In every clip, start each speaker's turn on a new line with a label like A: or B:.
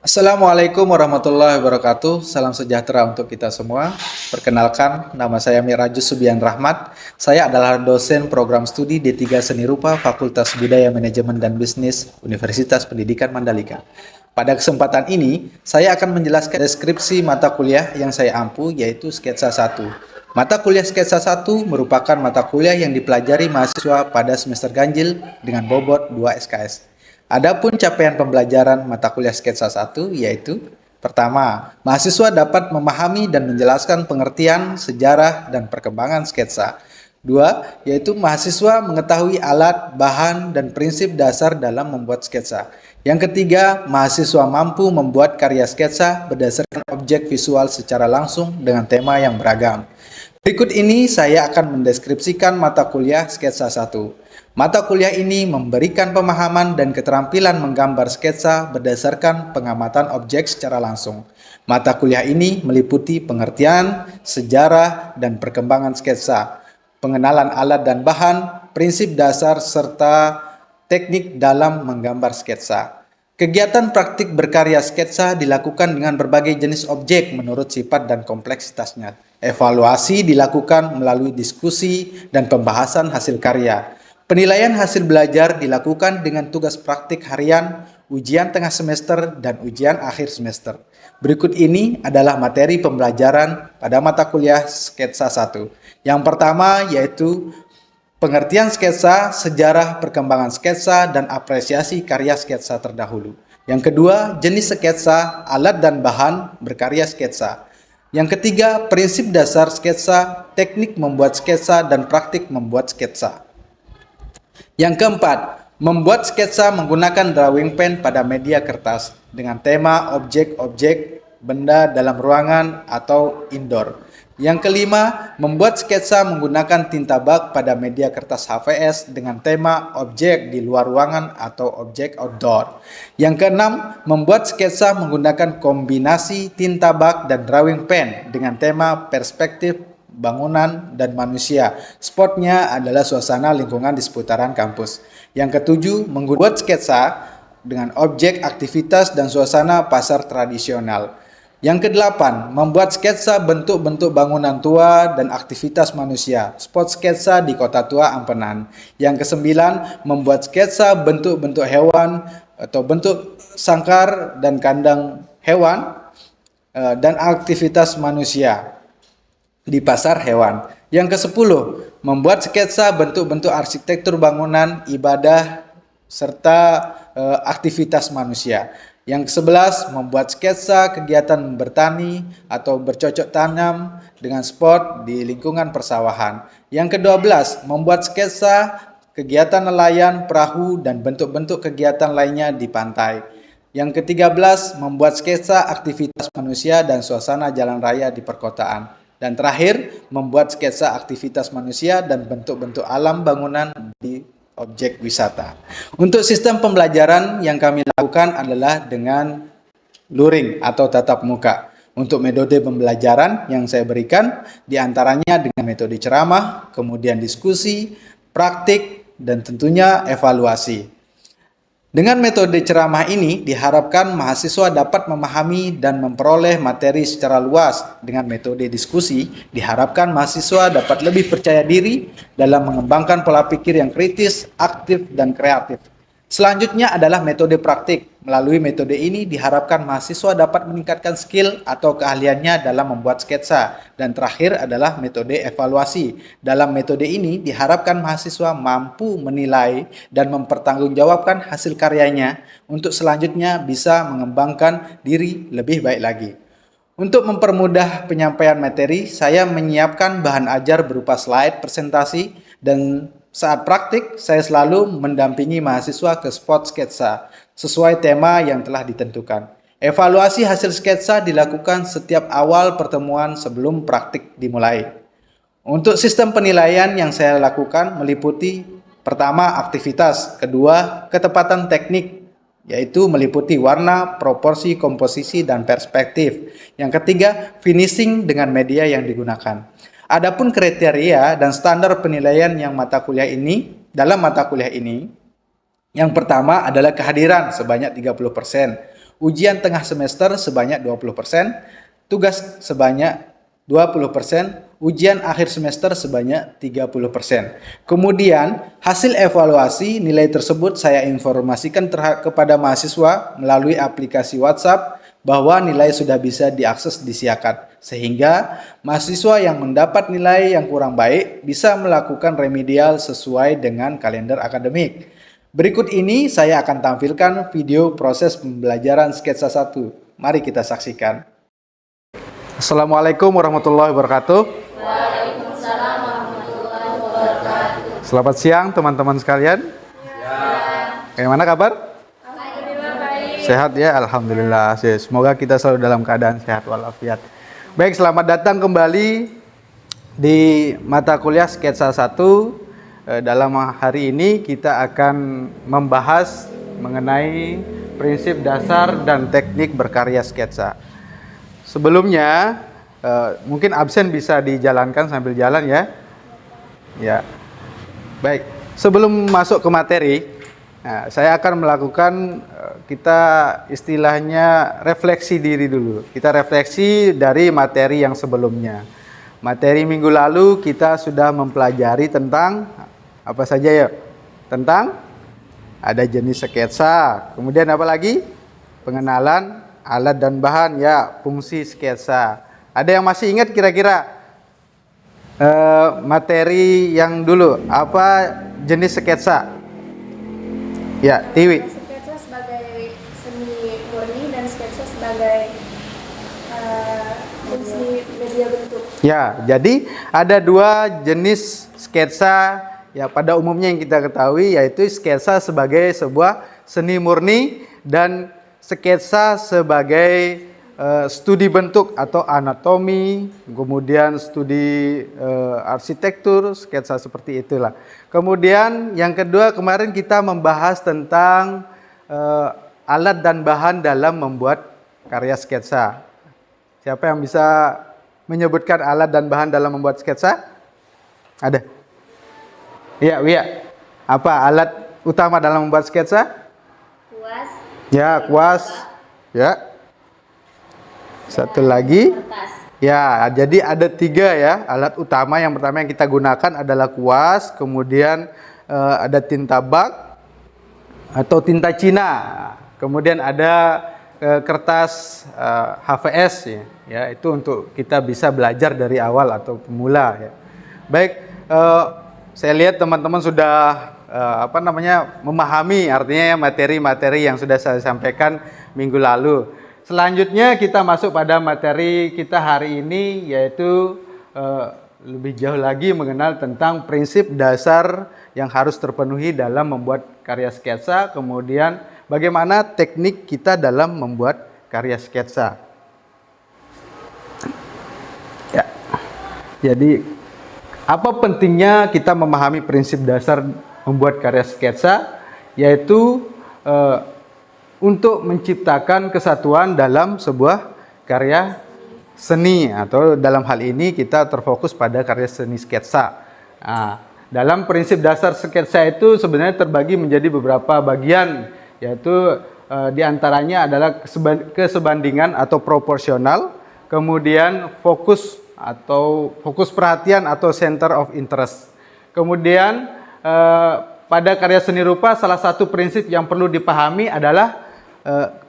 A: Assalamualaikum warahmatullahi wabarakatuh. Salam sejahtera untuk kita semua. Perkenalkan, nama saya Mirajus Subian Rahmat. Saya adalah dosen program studi D3 Seni Rupa Fakultas Budaya Manajemen dan Bisnis Universitas Pendidikan Mandalika. Pada kesempatan ini, saya akan menjelaskan deskripsi mata kuliah yang saya ampu, yaitu Sketsa 1. Mata kuliah Sketsa 1 merupakan mata kuliah yang dipelajari mahasiswa pada semester ganjil dengan bobot 2 SKS. Adapun capaian pembelajaran mata kuliah Sketsa 1 yaitu: pertama, mahasiswa dapat memahami dan menjelaskan pengertian, sejarah, dan perkembangan sketsa. Dua, yaitu mahasiswa mengetahui alat, bahan, dan prinsip dasar dalam membuat sketsa. Yang ketiga, mahasiswa mampu membuat karya sketsa berdasarkan objek visual secara langsung dengan tema yang beragam. Berikut ini saya akan mendeskripsikan mata kuliah Sketsa 1. Mata kuliah ini memberikan pemahaman dan keterampilan menggambar sketsa berdasarkan pengamatan objek secara langsung. Mata kuliah ini meliputi pengertian, sejarah, dan perkembangan sketsa, pengenalan alat dan bahan, prinsip dasar, serta teknik dalam menggambar sketsa. Kegiatan praktik berkarya sketsa dilakukan dengan berbagai jenis objek menurut sifat dan kompleksitasnya. Evaluasi dilakukan melalui diskusi dan pembahasan hasil karya. Penilaian hasil belajar dilakukan dengan tugas praktik harian, ujian tengah semester, dan ujian akhir semester. Berikut ini adalah materi pembelajaran pada mata kuliah Sketsa 1. Yang pertama yaitu pengertian sketsa, sejarah perkembangan sketsa, dan apresiasi karya sketsa terdahulu. Yang kedua, jenis sketsa, alat dan bahan berkarya sketsa. Yang ketiga, prinsip dasar sketsa, teknik membuat sketsa, dan praktik membuat sketsa. Yang keempat, membuat sketsa menggunakan drawing pen pada media kertas dengan tema objek-objek benda dalam ruangan atau indoor. Yang kelima, membuat sketsa menggunakan tinta bak pada media kertas HVS dengan tema objek di luar ruangan atau objek outdoor. Yang keenam, membuat sketsa menggunakan kombinasi tinta bak dan drawing pen dengan tema perspektif bangunan dan manusia. Spotnya adalah suasana lingkungan di seputaran kampus. Yang ketujuh, membuat sketsa dengan objek, aktivitas, dan suasana pasar tradisional. Yang kedelapan, membuat sketsa bentuk-bentuk bangunan tua dan aktivitas manusia. Spot sketsa di Kota Tua Ampenan. Yang kesembilan, membuat sketsa bentuk-bentuk hewan atau bentuk sangkar dan kandang hewan dan aktivitas manusia di pasar hewan. Yang ke-10, membuat sketsa bentuk-bentuk arsitektur bangunan, ibadah, serta aktivitas manusia. Yang ke-11, membuat sketsa kegiatan bertani atau bercocok tanam dengan spot di lingkungan persawahan. Yang ke-12, membuat sketsa kegiatan nelayan, perahu, dan bentuk-bentuk kegiatan lainnya di pantai. Yang ke-13, membuat sketsa aktivitas manusia dan suasana jalan raya di perkotaan. Dan terakhir, membuat sketsa aktivitas manusia dan bentuk-bentuk alam bangunan di objek wisata. Untuk sistem pembelajaran yang kami lakukan adalah dengan luring atau tatap muka. Untuk metode pembelajaran yang saya berikan diantaranya dengan metode ceramah, kemudian diskusi, praktik, dan tentunya evaluasi. Dengan metode ceramah ini diharapkan mahasiswa dapat memahami dan memperoleh materi secara luas. Dengan metode diskusi diharapkan mahasiswa dapat lebih percaya diri dalam mengembangkan pola pikir yang kritis, aktif, dan kreatif. Selanjutnya adalah metode praktik. Melalui metode ini diharapkan mahasiswa dapat meningkatkan skill atau keahliannya dalam membuat sketsa. Dan terakhir adalah metode evaluasi. Dalam metode ini diharapkan mahasiswa mampu menilai dan mempertanggungjawabkan hasil karyanya untuk selanjutnya bisa mengembangkan diri lebih baik lagi. Untuk mempermudah penyampaian materi, saya menyiapkan bahan ajar berupa slide presentasi, dan saat praktik, saya selalu mendampingi mahasiswa ke spot sketsa sesuai tema yang telah ditentukan. Evaluasi hasil sketsa dilakukan setiap awal pertemuan sebelum praktik dimulai. Untuk sistem penilaian yang saya lakukan meliputi: pertama, aktivitas; kedua, ketepatan teknik, yaitu meliputi warna, proporsi, komposisi, dan perspektif. Yang ketiga, finishing dengan media yang digunakan. Adapun kriteria dan standar penilaian yang dalam mata kuliah ini, yang pertama adalah kehadiran sebanyak 30%, ujian tengah semester sebanyak 20%, tugas sebanyak 20%, ujian akhir semester sebanyak 30%. Kemudian, hasil evaluasi nilai tersebut saya informasikan kepada mahasiswa melalui aplikasi WhatsApp bahwa nilai sudah bisa diakses di Siakat, sehingga mahasiswa yang mendapat nilai yang kurang baik bisa melakukan remedial sesuai dengan kalender akademik. Berikut ini saya akan tampilkan video proses pembelajaran sketsa 1. Mari kita saksikan. Assalamualaikum warahmatullahi wabarakatuh.
B: Waalaikumsalam warahmatullahi wabarakatuh.
A: Selamat siang teman-teman sekalian. Bagaimana kabar?
B: Alhamdulillah baik.
A: Sehat ya, alhamdulillah. Semoga kita selalu dalam keadaan sehat walafiat. Baik, selamat datang kembali di mata kuliah sketsa 1. Dalam hari ini kita akan membahas mengenai prinsip dasar dan teknik berkarya sketsa. Sebelumnya, mungkin absen bisa dijalankan sambil jalan ya. Ya. Baik, sebelum masuk ke materi, saya akan melakukan kita istilahnya refleksi diri dulu. Kita refleksi dari materi yang sebelumnya. Materi minggu lalu kita sudah mempelajari tentang apa saja ya? Tentang ada jenis sketsa, kemudian apa lagi? Pengenalan alat dan bahan, ya, fungsi sketsa. Ada yang masih ingat kira-kira materi yang dulu apa jenis sketsa? Ya, Tiwi.
B: Sketsa sebagai seni murni dan sketsa sebagai fungsi media bentuk.
A: Ya, jadi ada dua jenis sketsa ya pada umumnya yang kita ketahui, yaitu sketsa sebagai sebuah seni murni dan sketsa sebagai studi bentuk atau anatomi, kemudian studi arsitektur, sketsa seperti itulah. Kemudian yang kedua, kemarin kita membahas tentang alat dan bahan dalam membuat karya sketsa. Siapa yang bisa menyebutkan alat dan bahan dalam membuat sketsa? Ada? Iya, Wia. Apa alat utama dalam membuat sketsa?
B: Kuas.
A: Ya, kuas. Ya. Satu lagi.
B: Kertas.
A: Ya, jadi ada 3 ya alat utama. Yang pertama yang kita gunakan adalah kuas, kemudian ada tinta bak atau tinta Cina, kemudian ada kertas HVS ya, itu untuk kita bisa belajar dari awal atau pemula ya. Baik, saya lihat teman-teman sudah memahami artinya materi-materi yang sudah saya sampaikan minggu lalu. Selanjutnya kita masuk pada materi kita hari ini, yaitu lebih jauh lagi mengenal tentang prinsip dasar yang harus terpenuhi dalam membuat karya sketsa, kemudian bagaimana teknik kita dalam membuat karya sketsa. Ya. Jadi apa pentingnya kita memahami prinsip dasar membuat karya sketsa, yaitu untuk menciptakan kesatuan dalam sebuah karya seni, atau dalam hal ini kita terfokus pada karya seni sketsa. Nah, dalam prinsip dasar sketsa itu sebenarnya terbagi menjadi beberapa bagian, yaitu diantaranya adalah kesebandingan atau proporsional, kemudian fokus perhatian atau center of interest. Kemudian pada karya seni rupa salah satu prinsip yang perlu dipahami adalah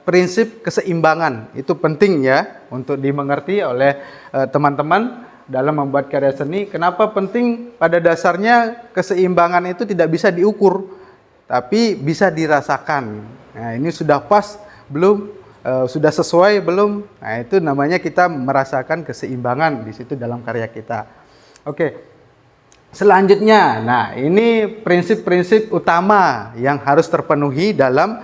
A: prinsip keseimbangan. Itu penting ya untuk dimengerti oleh teman-teman dalam membuat karya seni. Kenapa penting? Pada dasarnya keseimbangan itu tidak bisa diukur, tapi bisa dirasakan. Nah, ini sudah pas belum? Sudah sesuai belum? Nah, itu namanya kita merasakan keseimbangan di situ dalam karya kita. Oke. Selanjutnya, nah ini prinsip-prinsip utama yang harus terpenuhi dalam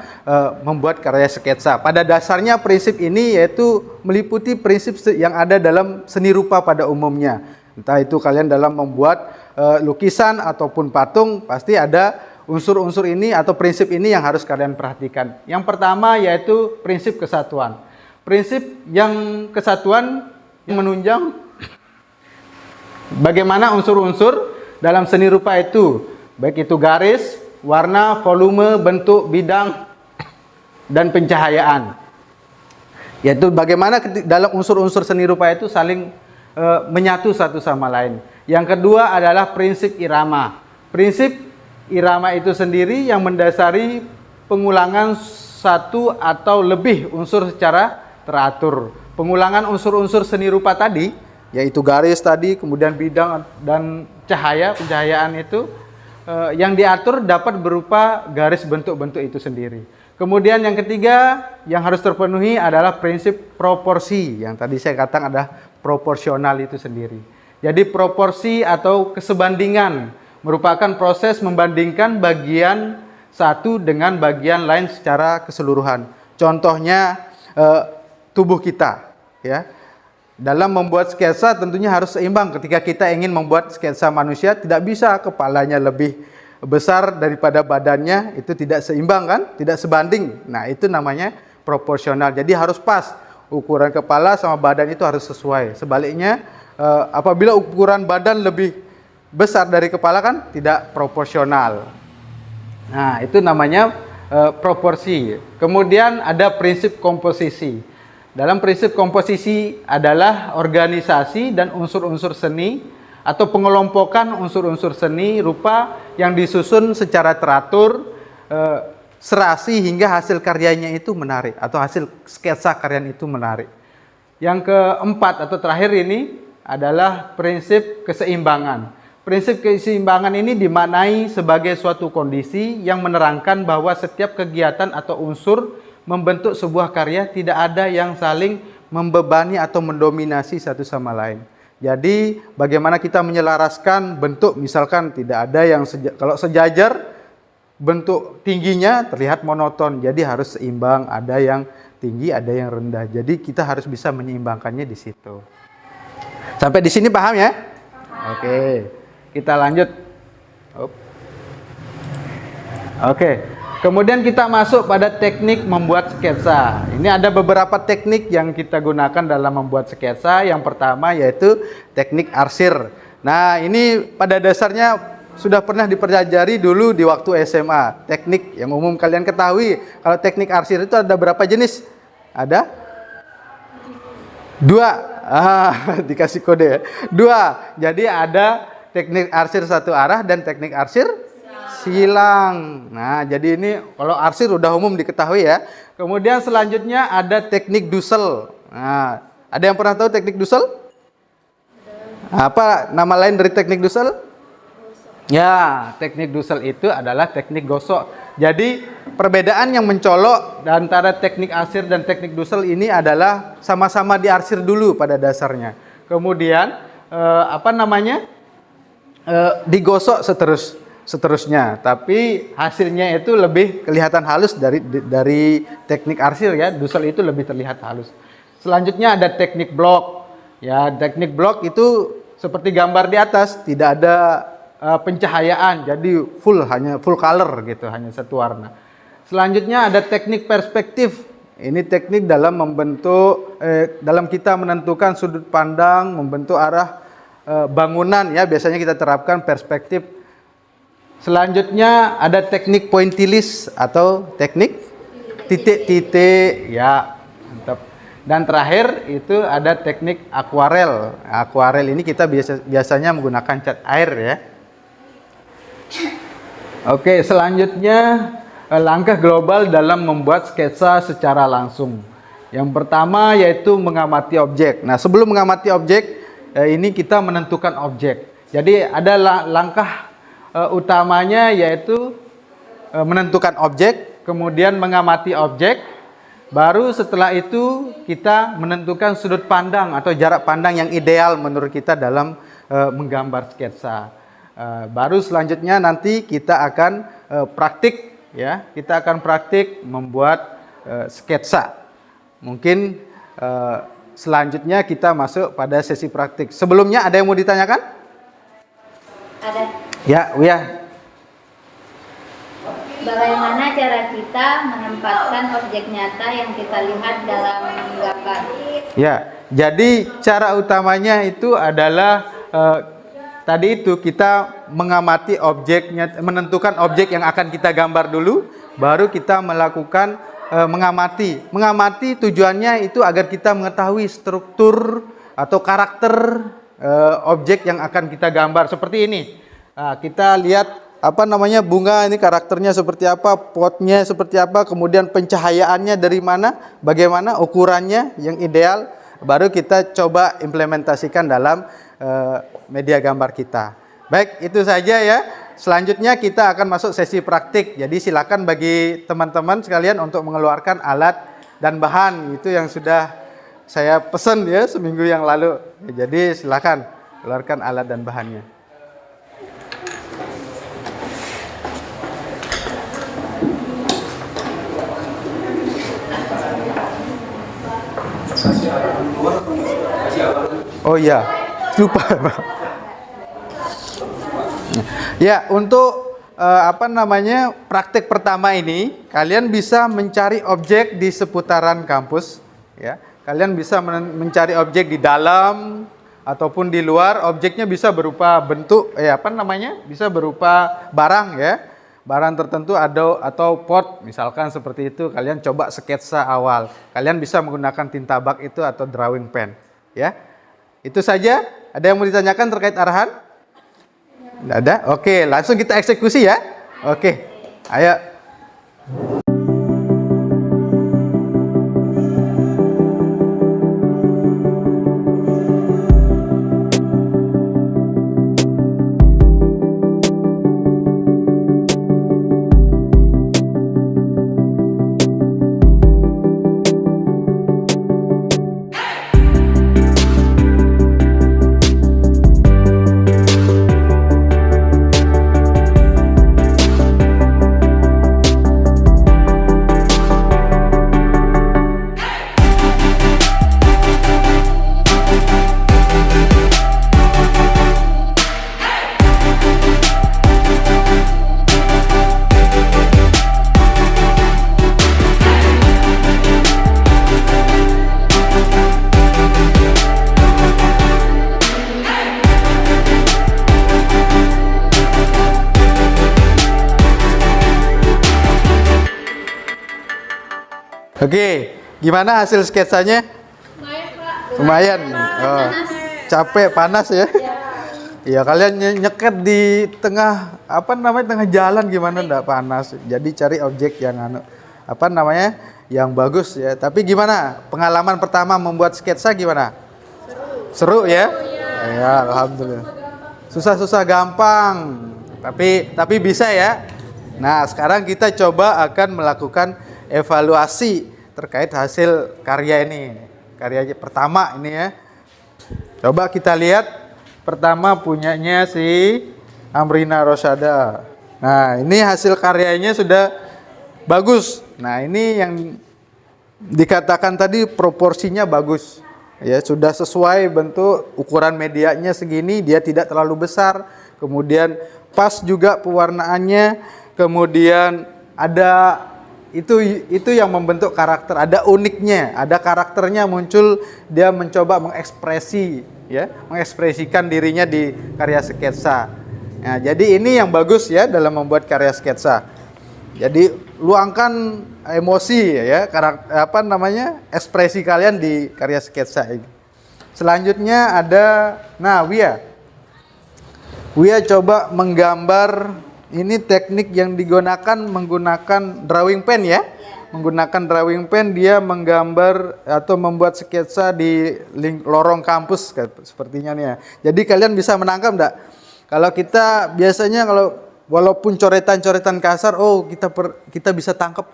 A: membuat karya sketsa. Pada dasarnya prinsip ini yaitu meliputi prinsip yang ada dalam seni rupa pada umumnya. Entah itu kalian dalam membuat lukisan ataupun patung, pasti ada unsur-unsur ini atau prinsip ini yang harus kalian perhatikan. Yang pertama yaitu prinsip kesatuan. Prinsip yang kesatuan menunjang bagaimana unsur-unsur dalam seni rupa itu, baik itu garis, warna, volume, bentuk, bidang, dan pencahayaan.
C: Yaitu bagaimana dalam unsur-unsur seni rupa itu saling menyatu satu sama lain. Yang kedua adalah prinsip irama. Prinsip irama itu sendiri yang mendasari pengulangan satu atau lebih unsur secara teratur. Pengulangan unsur-unsur seni rupa tadi, yaitu garis tadi, kemudian bidang dan cahaya, pencahayaan itu yang diatur dapat berupa garis bentuk-bentuk itu sendiri. Kemudian yang ketiga yang harus terpenuhi adalah prinsip proporsi, yang tadi saya katakan adalah proporsional itu sendiri. Jadi proporsi atau kesebandingan merupakan proses membandingkan bagian satu dengan bagian lain secara keseluruhan. Contohnya tubuh kita, ya. Dalam membuat sketsa tentunya harus seimbang. Ketika kita ingin membuat sketsa manusia, tidak bisa kepalanya lebih besar daripada badannya, itu tidak seimbang kan, tidak sebanding. Nah, itu namanya proporsional. Jadi harus pas, ukuran kepala sama badan itu harus sesuai. Sebaliknya, apabila ukuran badan lebih besar dari kepala kan tidak proporsional. Nah, itu namanya proporsi. Kemudian ada prinsip komposisi. Dalam prinsip komposisi adalah organisasi dan unsur-unsur seni atau pengelompokan unsur-unsur seni rupa yang disusun secara teratur, serasi hingga hasil karyanya itu menarik atau hasil sketsa karyanya itu menarik. Yang keempat atau terakhir ini adalah prinsip keseimbangan. Prinsip keseimbangan ini dimaknai sebagai suatu kondisi yang menerangkan bahwa setiap kegiatan atau unsur membentuk sebuah karya tidak ada yang saling membebani atau mendominasi satu sama lain. Jadi bagaimana kita menyelaraskan bentuk, misalkan tidak ada yang kalau sejajar bentuk tingginya terlihat monoton, jadi harus seimbang, ada yang tinggi, ada yang rendah. Jadi kita harus bisa menyeimbangkannya di situ. Sampai di sini paham ya? Oke, kita lanjut. Oke. Kemudian kita masuk pada teknik membuat sketsa. Ini ada beberapa teknik yang kita gunakan dalam membuat sketsa. Yang pertama yaitu teknik arsir. Nah, ini pada dasarnya sudah pernah dipelajari dulu di waktu SMA. Teknik yang umum kalian ketahui. Kalau teknik arsir itu ada berapa jenis? Ada? 2. Dikasih kode ya. 2. Jadi ada teknik arsir satu arah dan teknik arsir silang. Nah, jadi ini kalau arsir udah umum diketahui ya. Kemudian selanjutnya ada teknik Dussel. Nah, ada yang pernah tahu teknik Dussel? Apa nama lain dari teknik Dussel? Ya, teknik Dussel itu adalah teknik gosok. Jadi perbedaan yang mencolok antara teknik arsir dan teknik Dussel ini adalah sama-sama diarsir dulu pada dasarnya. Kemudian digosok seterusnya, tapi hasilnya itu lebih kelihatan halus dari teknik arsir ya. Dussel itu lebih terlihat halus. Selanjutnya ada teknik blok. Ya, teknik blok itu seperti gambar di atas, tidak ada pencahayaan, jadi hanya full color gitu, hanya satu warna. Selanjutnya ada teknik perspektif. Ini teknik dalam dalam kita menentukan sudut pandang, membentuk arah bangunan ya, biasanya kita terapkan perspektif. Selanjutnya ada teknik pointillist atau teknik titik-titik ya, mantap. Dan terakhir itu ada teknik akuarel. Akuarel ini kita biasanya menggunakan cat air ya. Oke, selanjutnya langkah global dalam membuat sketsa secara langsung. Yang pertama yaitu mengamati objek. Nah, sebelum mengamati objek, ini kita menentukan objek. Jadi ada langkah utamanya yaitu menentukan objek, kemudian mengamati objek, baru setelah itu kita menentukan sudut pandang atau jarak pandang yang ideal menurut kita dalam menggambar sketsa. Baru selanjutnya nanti kita akan praktik ya, kita akan praktik membuat sketsa. Mungkin selanjutnya kita masuk pada sesi praktik. Sebelumnya ada yang mau ditanyakan?
B: Ada.
C: Ya, Uya.
B: Bagaimana cara kita menempatkan objek nyata yang kita lihat dalam gambar?
C: Ya, jadi cara utamanya itu adalah tadi itu kita mengamati objeknya, menentukan objek yang akan kita gambar dulu, baru kita melakukan mengamati. Mengamati tujuannya itu agar kita mengetahui struktur atau karakter objek yang akan kita gambar seperti ini. Nah, kita lihat apa namanya bunga ini karakternya seperti apa, potnya seperti apa, kemudian pencahayaannya dari mana, bagaimana ukurannya yang ideal, baru kita coba implementasikan dalam media gambar kita. Baik, itu saja ya. Selanjutnya kita akan masuk sesi praktik. Jadi silakan bagi teman-teman sekalian untuk mengeluarkan alat dan bahan itu yang sudah saya pesan ya seminggu yang lalu. Jadi silakan keluarkan alat dan bahannya. Oh iya, lupa. Ya, untuk praktek pertama ini kalian bisa mencari objek di seputaran kampus ya. Kalian bisa mencari objek di dalam ataupun di luar. Objeknya bisa berupa bentuk bisa berupa barang ya. Barang tertentu atau pot misalkan seperti itu. Kalian coba sketsa awal. Kalian bisa menggunakan tinta bak itu atau drawing pen ya. Itu saja. Ada yang mau ditanyakan terkait arahan? Tidak ada? Oke, langsung kita eksekusi ya. Oke, ayo. Oke, gimana hasil sketsanya? Lumayan. Oh, capek, panas ya? Iya, kalian nyeket di tengah tengah jalan gimana enggak panas. Jadi cari objek yang yang bagus ya. Tapi gimana? Pengalaman pertama membuat sketsa gimana? Seru ya? Ya, alhamdulillah. Susah-susah gampang. Tapi bisa ya. Nah, sekarang kita coba akan melakukan evaluasi terkait hasil karya ini. Karya pertama ini ya. Coba kita lihat. Pertama punyanya si Amrina Rosyada. Nah, ini hasil karyanya sudah bagus. Nah, ini yang dikatakan tadi proporsinya bagus. Ya, sudah sesuai bentuk, ukuran medianya segini, dia tidak terlalu besar. Kemudian pas juga pewarnaannya. Kemudian ada itu yang membentuk karakter, ada uniknya, ada karakternya muncul, dia mencoba mengekspresikan dirinya di karya sketsa. Nah, jadi ini yang bagus ya dalam membuat karya sketsa. Jadi luangkan emosi ya, ekspresi kalian di karya sketsa ini. Selanjutnya ada Wia coba menggambar. Ini teknik yang digunakan menggunakan drawing pen ya. Menggunakan drawing pen dia menggambar atau membuat sketsa di lorong kampus sepertinya nih ya. Jadi kalian bisa menangkap enggak? Kalau kita biasanya walaupun coretan-coretan kasar, kita bisa tangkap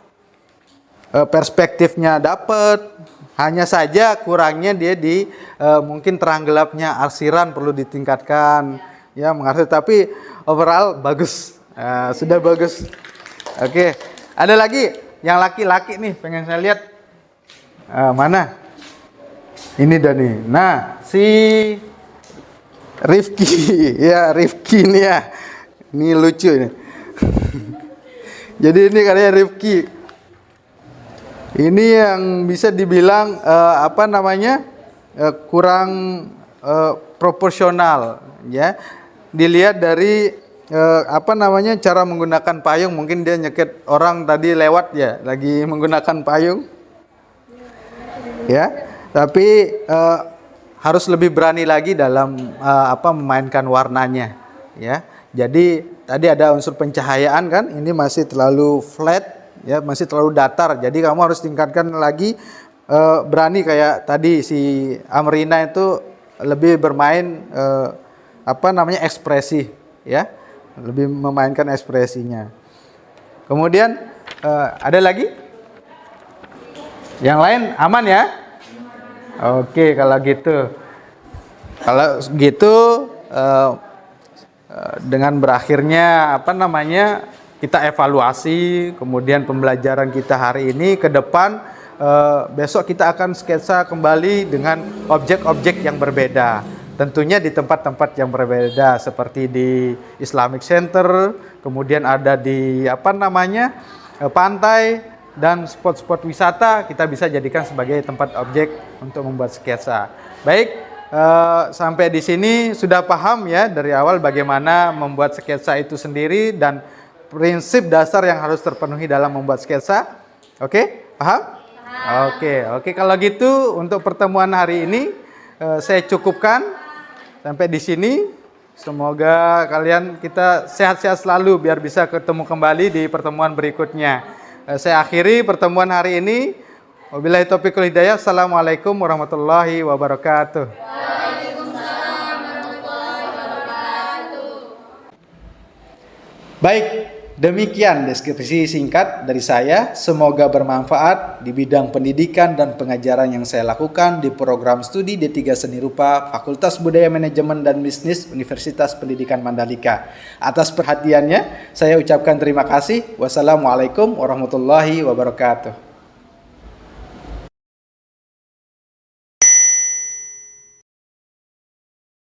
C: perspektifnya dapat. Hanya saja kurangnya dia di mungkin terang gelapnya arsiran perlu ditingkatkan ya, mengarsir, tapi overall bagus. Sudah bagus. Oke, ada lagi yang laki-laki nih, pengen saya lihat. Mana? Ini dah nih. Nah, si Rifki, ya Rifki nih ya. Ini lucu ini. Jadi ini karya Rifki. Ini yang bisa dibilang kurang proporsional, ya. Dilihat dari cara menggunakan payung. Mungkin dia nyeket orang tadi lewat ya, lagi menggunakan payung. Ya, tapi harus lebih berani lagi dalam memainkan warnanya. Ya, jadi tadi ada unsur pencahayaan kan, ini masih terlalu flat, ya masih terlalu datar. Jadi kamu harus tingkatkan lagi, berani kayak tadi si Amrina itu lebih bermain ekspresi, ya, lebih memainkan ekspresinya. Kemudian ada lagi? Yang lain aman ya? Oke, kalau gitu. Kalau gitu dengan berakhirnya kita evaluasi, kemudian pembelajaran kita hari ini ke depan, besok kita akan sketsa kembali dengan objek-objek yang berbeda. Tentunya di tempat-tempat yang berbeda seperti di Islamic Center, kemudian ada di pantai dan spot-spot wisata kita bisa jadikan sebagai tempat objek untuk membuat sketsa. Baik, sampai di sini sudah paham ya dari awal bagaimana membuat sketsa itu sendiri dan prinsip dasar yang harus terpenuhi dalam membuat sketsa. Oke, paham? Oke, kalau gitu untuk pertemuan hari ini saya cukupkan sampai di sini. Semoga kita sehat-sehat selalu biar bisa ketemu kembali di pertemuan berikutnya. Saya akhiri pertemuan hari ini. Wabillahi taufiq wal hidayah. Assalamualaikum warahmatullahi wabarakatuh.
B: Waalaikumsalam warahmatullahi wabarakatuh.
A: Baik, demikian deskripsi singkat dari saya. Semoga bermanfaat di bidang pendidikan dan pengajaran yang saya lakukan di program studi D3 Seni Rupa Fakultas Budaya Manajemen dan Bisnis Universitas Pendidikan Mandalika. Atas perhatiannya, saya ucapkan terima kasih. Wassalamualaikum warahmatullahi wabarakatuh.